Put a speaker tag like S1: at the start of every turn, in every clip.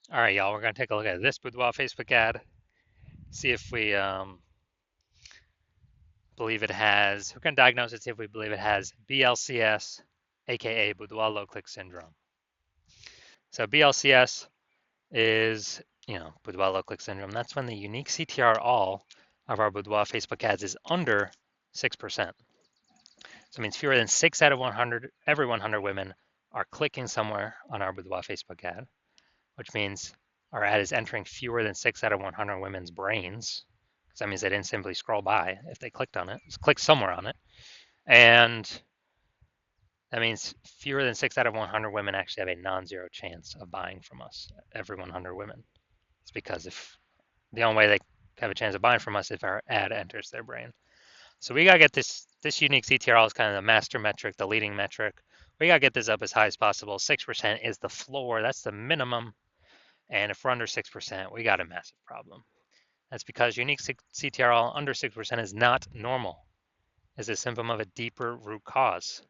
S1: All right, y'all, we're going to take a look at this Boudoir Facebook ad, see if we believe it has, we're going to diagnose it, see if we believe it has BLCS, aka Boudoir low click syndrome. So BLCS is, Boudoir low click syndrome. That's when the unique CTR all of our Boudoir Facebook ads is under 6%. So it means fewer than 6 out of 100, every 100 women are clicking somewhere on our Boudoir Facebook ad, which means our ad is entering fewer than 6 out of 100 women's brains, because that means they didn't simply scroll by if they clicked on it, just click somewhere on it. And that means fewer than 6 out of 100 women actually have a non-zero chance of buying from us, every 100 women. It's because if the only way they have a chance of buying from us if our ad enters their brain. So we gotta get this unique CTRL is kind of the master metric, the leading metric. We gotta get this up as high as possible. 6% is the floor, that's the minimum. And if we're under 6%, we got a massive problem. That's because unique CTRL under 6% is not normal. It's a symptom of a deeper root cause.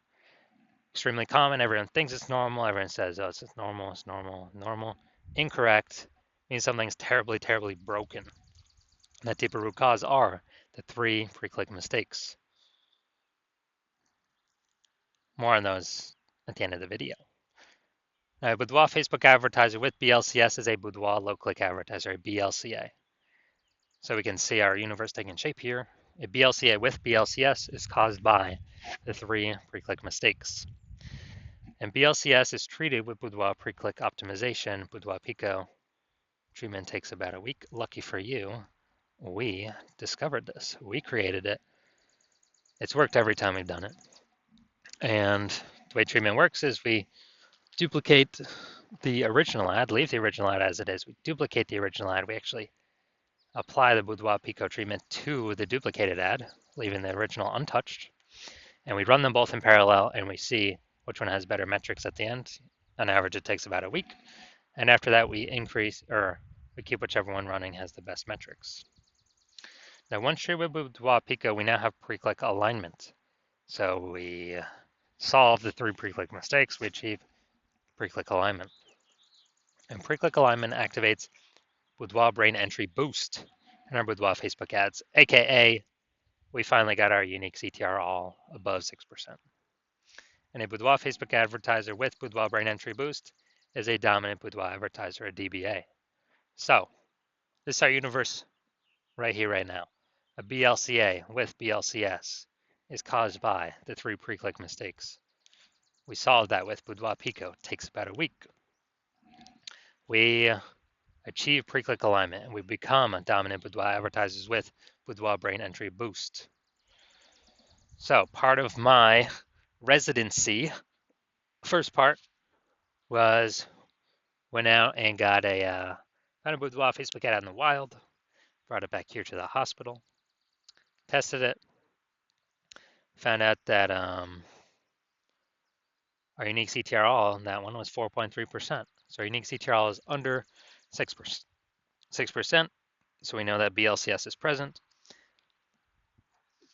S1: Extremely common. Everyone thinks it's normal. Everyone says, oh, it's normal, it's normal, normal. Incorrect means something's terribly, terribly broken. That deeper root cause are the 3 pre-click mistakes. More on those at the end of the video. Now, a Boudoir Facebook advertiser with BLCS is a Boudoir low-click advertiser, a BLCA. So we can see our universe taking shape here. A BLCA with BLCS is caused by the 3 pre-click mistakes. And BLCS is treated with Boudoir pre-click optimization, Boudoir Pico. Treatment takes about a week. Lucky for you, we discovered this. We created it. It's worked every time we've done it. And the way treatment works is we duplicate the original ad, leave the original ad as it is. We duplicate the original ad. We actually apply the Boudoir Pico treatment to the duplicated ad, leaving the original untouched. And we run them both in parallel and we see which one has better metrics at the end. On average, it takes about a week. And after that, we increase or we keep whichever one running has the best metrics. Now, once treated with Boudoir Pico, we now have pre-click alignment. So we solve the 3 pre-click mistakes. We achieve pre-click alignment. And pre-click alignment activates Boudoir Brain Entry Boost in our Boudoir Facebook ads, aka we finally got our unique CTR all above 6%. And a Boudoir Facebook advertiser with Boudoir Brain Entry Boost is a dominant Boudoir advertiser, a DBA. So this is our universe right here, right now. A BLCA with BLCS is caused by the 3 pre-click mistakes. We solved that with Boudoir Pico. It takes about a week. We achieve pre-click alignment and we become dominant Boudoir advertisers with Boudoir Brain Entry Boost. So part of my residency, first part was went out and got found a Boudoir Facebook ad out in the wild, brought it back here to the hospital, tested it, found out that our unique CTRL on that one was 4.3%. So our unique CTRL is under 6%. 6%. So we know that BLCS is present,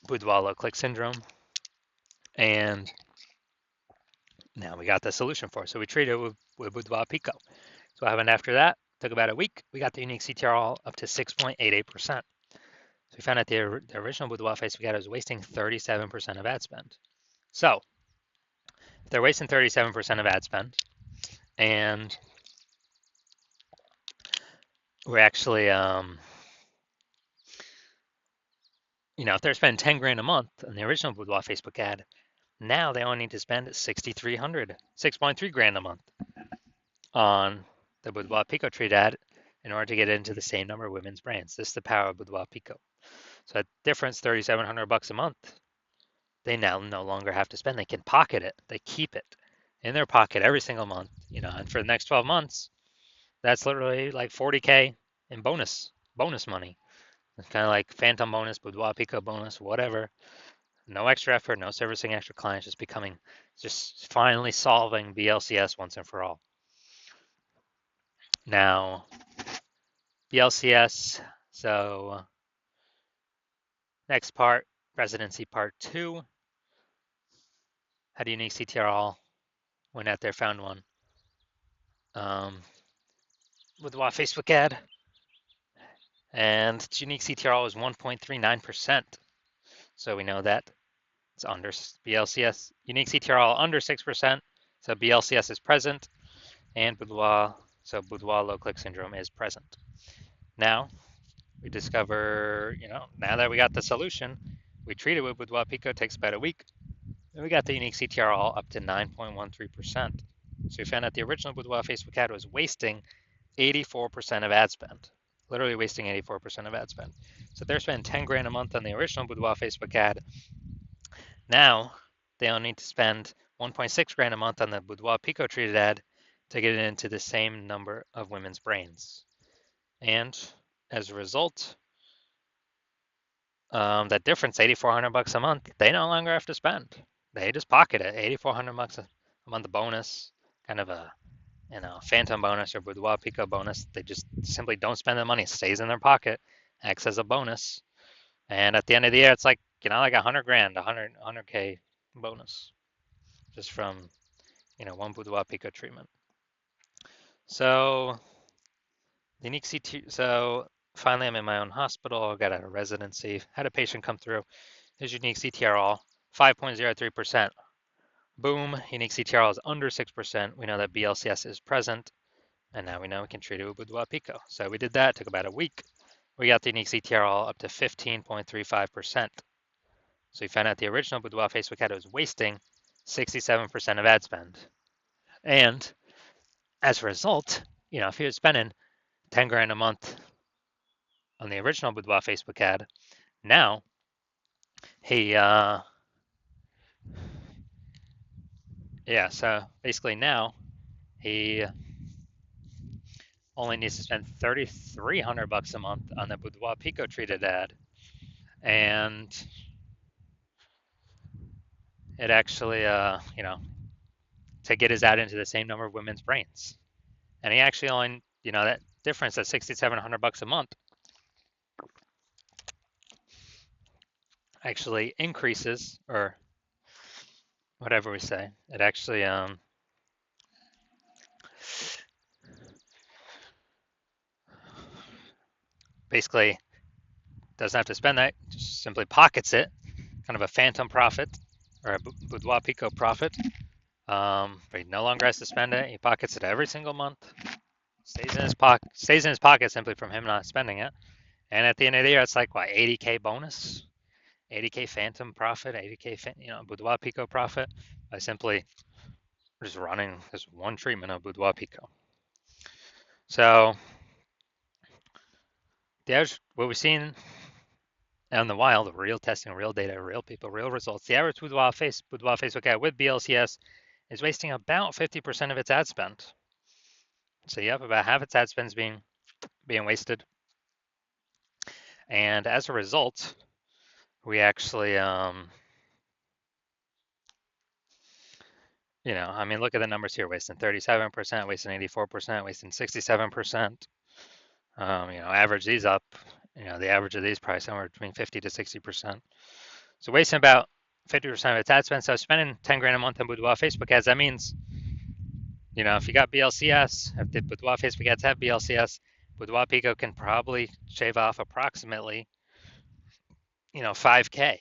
S1: Boudoir low click syndrome, and now we got the solution for it. So we treated it with Boudoir Pico. So what happened after that? Took about a week. We got the unique CTRL up to 6.88%. So we found out the original Boudoir Facebook ad was wasting 37% of ad spend. So if they're wasting 37% of ad spend, and we're actually, if they're spending 10 grand a month on the original Boudoir Facebook ad, now they only need to spend 6,300, 6.3 grand a month on the Boudoir Pico treat ad in order to get into the same number of women's brands. This is the power of Boudoir Pico. So that difference, $3,700 a month, they now no longer have to spend. They can pocket it. They keep it in their pocket every single month, and for the next 12 months, that's literally like 40K in bonus money. It's kind of like phantom bonus, Boudoir Pico bonus, whatever. No extra effort, no servicing extra clients, just finally solving BLCS once and for all. Now, BLCS, so next part, residency part 2. Had a unique CTRL, went out there, found one. Boudoir Facebook ad, and its unique CTRL is 1.39%. So we know that it's under BLCS. Unique CTRL under 6%, so BLCS is present, and Boudoir, so Boudoir low click syndrome is present. Now we discover, now that we got the solution, we treat it with Boudoir Pico, takes about a week, and we got the unique CTRL up to 9.13%. So we found out the original Boudoir Facebook ad was wasting 84% of ad spend, literally wasting 84% of ad spend. So they're spending 10 grand a month on the original Boudoir Facebook ad. Now they only need to spend 1.6 grand a month on the Boudoir Pico treated ad to get it into the same number of women's brains. And as a result, that difference, $8,400 a month, they no longer have to spend. They just pocket it, $8,400 a month bonus, kind of a phantom bonus or Boudoir Pico bonus. They just simply don't spend the money. It stays in their pocket, acts as a bonus. And at the end of the year, it's like, like 100 grand, 100K bonus just from, one Boudoir Pico treatment. So the unique CT, so finally I'm in my own hospital. I got out of residency, had a patient come through. His unique CTRL, 5.03%. Boom, unique CTRL is under 6%. We know that BLCS is present. And now we know we can treat it with Boudoir Pico. So we did that, it took about a week. We got the unique CTRL up to 15.35%. So we found out the original Boudoir Facebook ad was wasting 67% of ad spend. And as a result, if he was spending 10 grand a month on the original Boudoir Facebook ad, now so basically now he only needs to spend $3,300 a month on the Boudoir Pico treated ad. And it actually, to get his ad into the same number of women's brains. And he actually only, that difference at $6,700 a month actually increases, or whatever we say. It actually basically doesn't have to spend that, just simply pockets it, kind of a phantom profit or a Boudoir Pico profit. But he no longer has to spend it. He pockets it every single month. Stays in his pocket simply from him not spending it. And at the end of the year, it's like what, 80K bonus, 80K phantom profit, 80K Boudoir Pico profit by simply just running this one treatment of Boudoir Pico. So what we've seen out in the wild, real testing, real data, real people, real results. The average Boudoir Facebook ad with BLCS is wasting about 50% of its ad spend. So you have about half its ad spend being wasted. And as a result, we actually, look at the numbers here, wasting 37%, wasting 84%, wasting 67%. Average these up, the average of these probably somewhere between 50 to 60%. So wasting about 50% of its ad spend. So spending 10 grand a month on Boudoir Facebook ads, that means, if you got BLCS, if the Boudoir Facebook ads have BLCS, Boudoir Pico can probably shave off approximately, 5K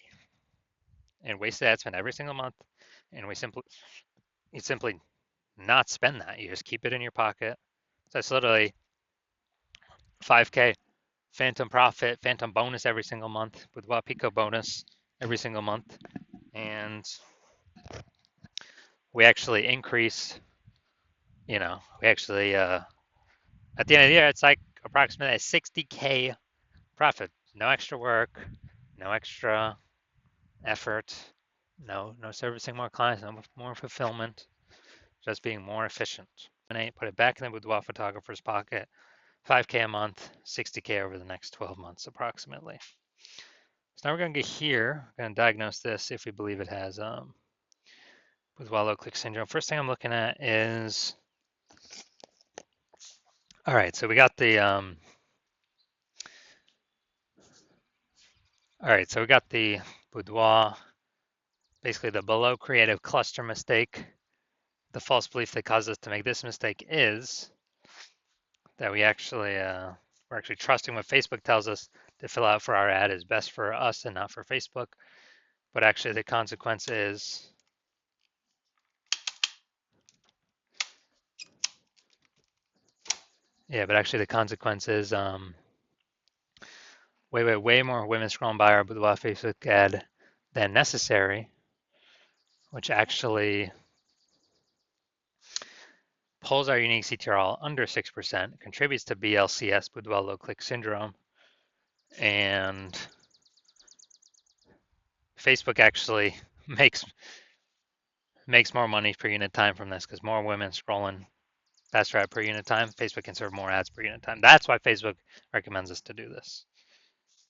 S1: and wasted ad spend every single month. And you simply not spend that. You just keep it in your pocket. So it's literally 5K phantom profit, phantom bonus every single month, Boudoir Pico bonus every single month. And we actually increase, at the end of the year, it's like approximately a 60K profit. No extra work, no extra effort, no servicing more clients, no more fulfillment, just being more efficient. And put it back in the Boudoir photographer's pocket, 5K a month, 60K over the next 12 months approximately. So now we're going to get here, we're going to diagnose this, see if we believe it has Boudoir low click syndrome. First thing I'm looking at is, all right, so we got the, Boudoir, basically the below creative cluster mistake. The false belief that caused us to make this mistake is that we're actually trusting what Facebook tells us to fill out for our ad is best for us and not for Facebook. But actually the consequence is way more women scrolling by our Boudoir Facebook ad than necessary, which actually pulls our unique CTRL under 6%, contributes to BLCS, Boudoir low click syndrome, and Facebook actually makes more money per unit time from this because more women scrolling faster ad per unit time. Facebook can serve more ads per unit time. That's why Facebook recommends us to do this.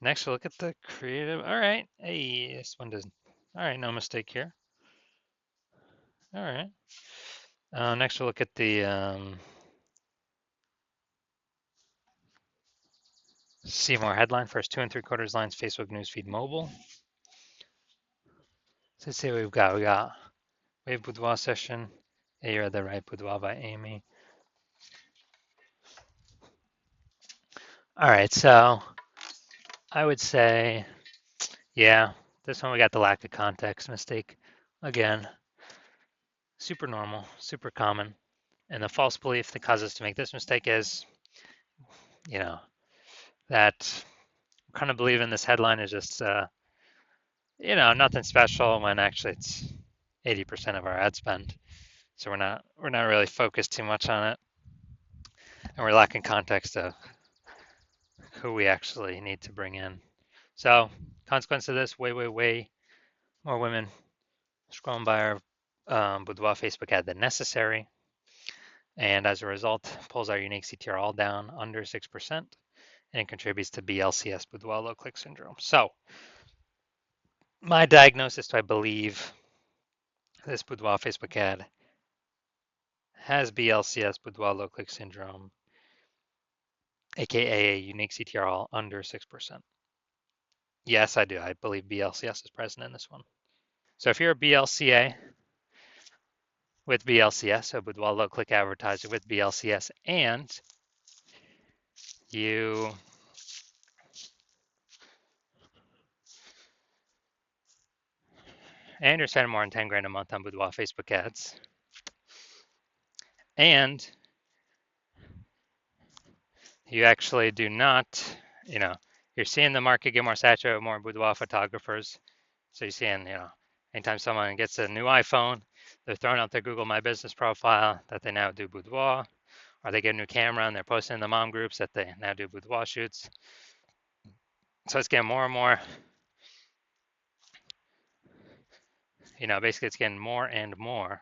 S1: Next, we'll look at the creative. All right. Hey, this one doesn't. All right, no mistake here. All right. Next, we'll look at the see more headline. First 2 3/4 lines, Facebook newsfeed mobile. So let's see what we've got. We got Wave Boudoir session. Hey, you're the right, Boudoir by Amy. All right, so I would say, yeah, this one we got the lack of context mistake. Again, super normal, super common. And the false belief that causes us to make this mistake is, that kind of believe in this headline is just, nothing special when actually it's 80% of our ad spend. So we're not really focused too much on it, and we're lacking context of who we actually need to bring in. So consequence of this, way more women scrolling by our Boudoir Facebook ad than necessary. And as a result, pulls our unique CTR all down under 6% and contributes to BLCS, Boudoir low click syndrome. So my diagnosis, I believe this Boudoir Facebook ad has BLCS, Boudoir low click syndrome, aka a unique CTR all under 6%. Yes, I do. I believe BLCS is present in this one. So if you're a BLCA with BLCS, so Boudoir low click advertiser with BLCS, and you you're spending more than 10 grand a month on Boudoir Facebook ads, and you actually do not, you're seeing the market get more saturated with more boudoir photographers. So you're seeing, anytime someone gets a new iPhone, they're throwing out their Google My Business profile that they now do boudoir, or they get a new camera and they're posting in the mom groups that they now do boudoir shoots. So it's getting more and more, basically it's getting more and more.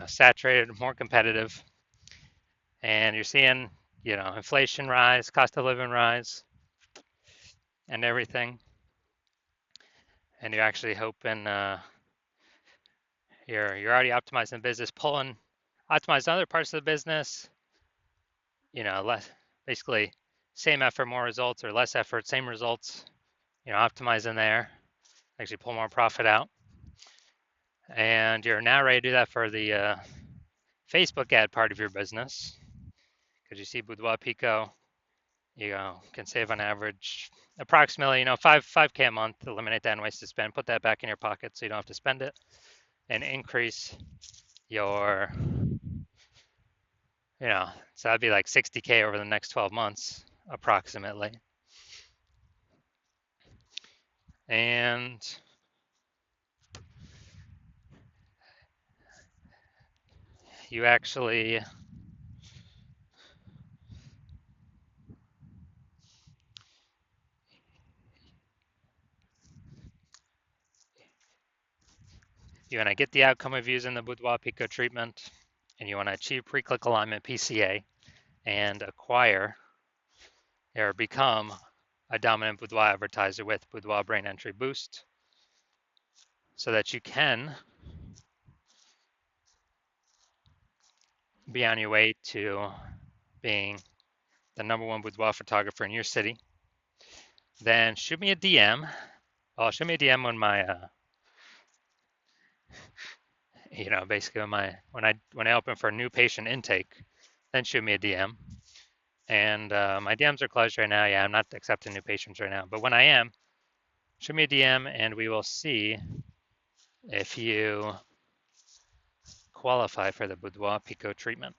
S1: Saturated, more competitive, and you're seeing, inflation rise, cost of living rise, and everything. And you're actually hoping you're already optimizing the business, optimizing other parts of the business. Less, basically, same effort, more results, or less effort, same results. Optimizing there, actually pull more profit out, and you're now ready to do that for the Facebook ad part of your business, because you see Boudoir Pico, can save on average approximately, 5K a month. Eliminate that and wasted spend. Put that back in your pocket so you don't have to spend it, and increase your, so that'd be like 60K over the next 12 months approximately. And you actually you want to get the outcome of using the Boudoir Pico treatment, and you want to achieve pre-click alignment PCA and acquire or become a dominant Boudoir advertiser with Boudoir Brain Entry Boost, so that you can be on your way to being the #1 boudoir photographer in your city, then shoot me a DM. Oh, shoot me a DM when my, basically when I open for new patient intake, then shoot me a DM. And my DMs are closed right now. Yeah, I'm not accepting new patients right now. But when I am, shoot me a DM and we will see if you qualify for the Boudoir Pico treatment.